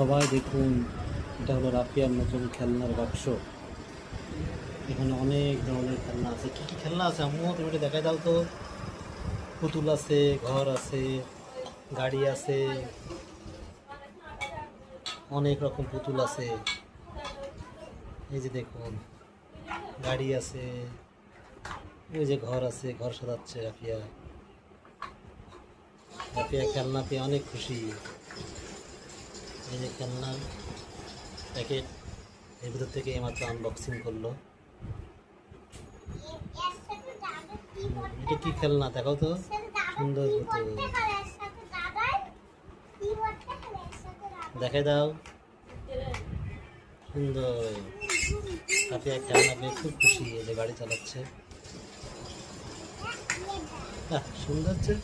সবাই দেখুন, এটা হলো রাফিয়ার নতুন খেলনার বাক্স। এখানে অনেক ধরনের খেলনা আছে। কি কি খেলনা আছে আম্মু, তুমি এটা দেখাই দাও তো। পুতুল আছে, ঘর আছে, গাড়ি আছে, অনেক রকম পুতুল আছে। এই যে দেখুন, গাড়ি আছে, ওই যে ঘর আছে, ঘর সাজাচ্ছে রাফিয়া। রাফিয়া খেলনা পেয়ে অনেক খুশি। এই যে খেলনার প্যাকেট, এর ভিতর থেকে এইমাত্র আনবক্সিং করলো। এটা কি খেলনা দেখাও তো, সুন্দর পুতুল দেখাই দাও, সুন্দর। রাফিয়া খেলনা পেয়ে খুব খুশি। এই যে গাড়ি চালাচ্ছে, সুন্দর হচ্ছে।